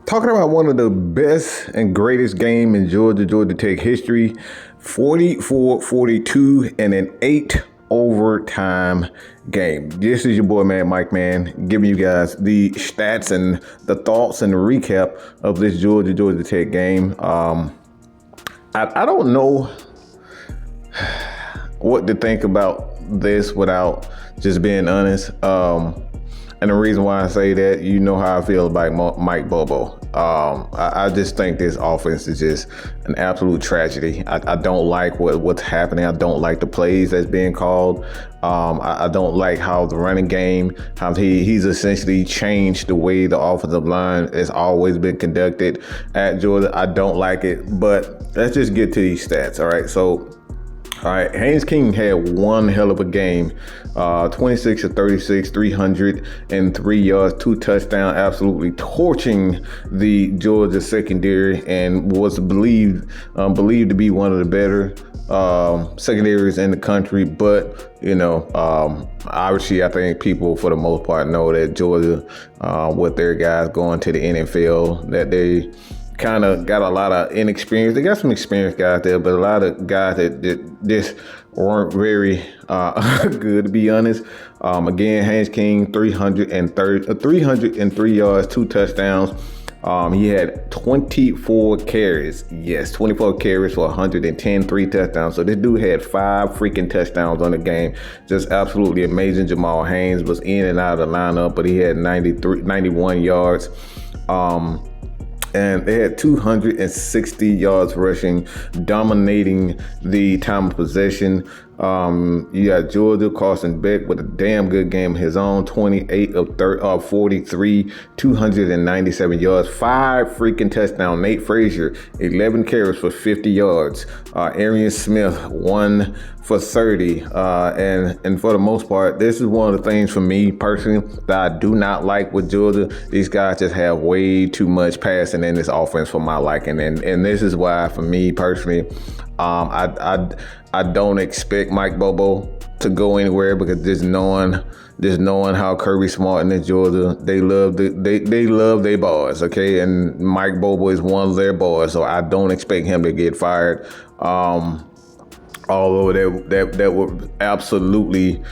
Talking about one of the best and greatest game in Georgia Tech history, 44-42 and an 8 overtime game. This is your boy, Mike, giving you guys the stats and the thoughts and the recap of this Georgia Tech game. I don't know what to think about this without just being honest. And the reason why I say that, you know how I feel about Mike Bobo. I just think this offense is just an absolute tragedy. I don't like what's happening. I don't like the plays that's being called. I don't like how the running game, how he's essentially changed the way the offensive line has always been conducted at Georgia. I don't like it, but let's just get to these stats. All right, Haynes King had one hell of a game. 26 of 36, 303 yards, 2 touchdowns, absolutely torching the Georgia secondary, and was believed to be one of the better secondaries in the country. But obviously, I think people for the most part know that Georgia, with their guys going to the NFL, that they kind of got a lot of inexperience. They got some experienced guys there, but a lot of guys that just weren't very good, to be honest. Again, Haynes King, 303 yards, 2 touchdowns. He had 24 carries. Yes, 24 carries for 110, 3 touchdowns. So this dude had 5 freaking touchdowns on the game. Just absolutely amazing. Jamal Haynes was in and out of the lineup, but he had 91 yards. And they had 260 yards rushing, dominating the time of possession. You got Georgia, Carson Beck with a damn good game of his own, 28 of 43, 297 yards, 5 freaking touchdowns. Nate Frazier, 11 carries for 50 yards. Arian Smith, 1 for 30. And for the most part, this is one of the things for me personally that I do not like with Georgia. These guys just have way too much passing in this offense for my liking. And this is why, for me personally, I don't expect Mike Bobo to go anywhere, because just knowing how Kirby Smart in Georgia, they love their boys, okay? And Mike Bobo is one of their boys, so I don't expect him to get fired. Although that would absolutely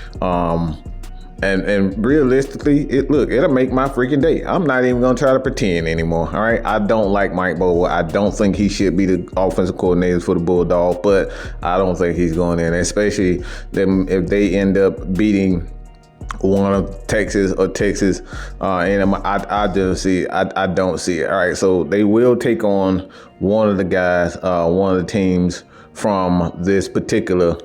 and realistically, it'll make my freaking day. I'm not even gonna try to pretend anymore. All right, I don't like Mike Bobo. I don't think he should be the offensive coordinator for the Bulldogs, but I don't think he's going in, especially if they end up beating one of Texas, and I don't see it. I don't see it. All right, so they will take on one of the guys, one of the teams from this particular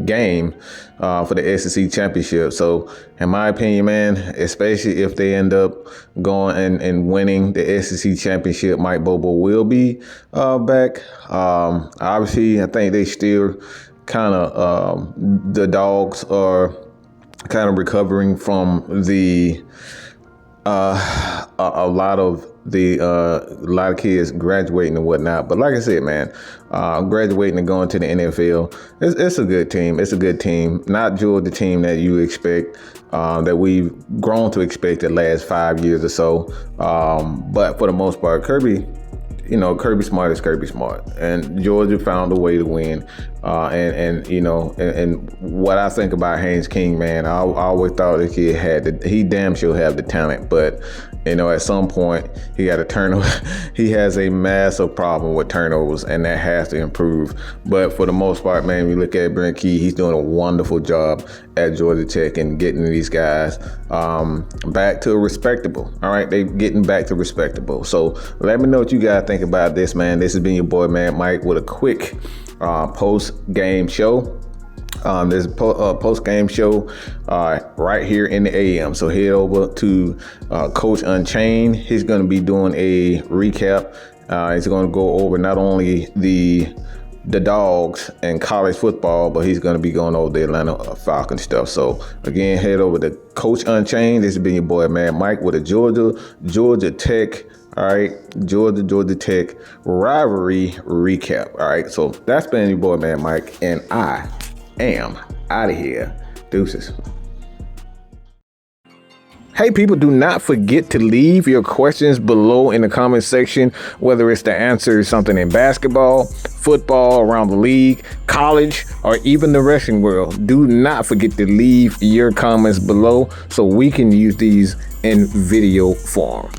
game for the SEC championship. So in my opinion, man, especially if they end up going and winning the SEC championship, Mike Bobo will be back. Obviously, I think they still kind of the Dogs are kind of recovering from the a lot of kids graduating and whatnot. But like I said, man, graduating and going to the NFL, it's a good team. It's a good team. Not Georgia team that you expect, that we've grown to expect the last 5 years or so. But for the most part, Kirby Smart is Kirby Smart, and Georgia found a way to win. And what I think about Haynes King, man, I always thought this kid he damn sure have the talent, but at some point he got a turnover. He has a massive problem with turnovers, and that has to improve. But for the most part, man, we look at Brent Key, he's doing a wonderful job at Georgia Tech and getting these guys back to respectable. All right, they getting back to respectable. So let me know what you guys think about this, man. This has been your boy, man, Mike, with a quick post-game show. There's a post-game show right here in the AM. So head over to Coach Unchained. He's going to be doing a recap. He's going to go over not only the Dogs and college football, but he's going to be going over the Atlanta Falcons stuff. So again, head over to Coach Unchained. This has been your boy, man, Mike, with a Georgia Tech. All right, Georgia Tech rivalry recap. All right, so that's been your boy, man, Mike, and I am out of here. Deuces. Hey people, do not forget to leave your questions below in the comment section, whether it's to answer something in basketball, football, around the league, college, or even the wrestling world. Do not forget to leave your comments below so we can use these in video form.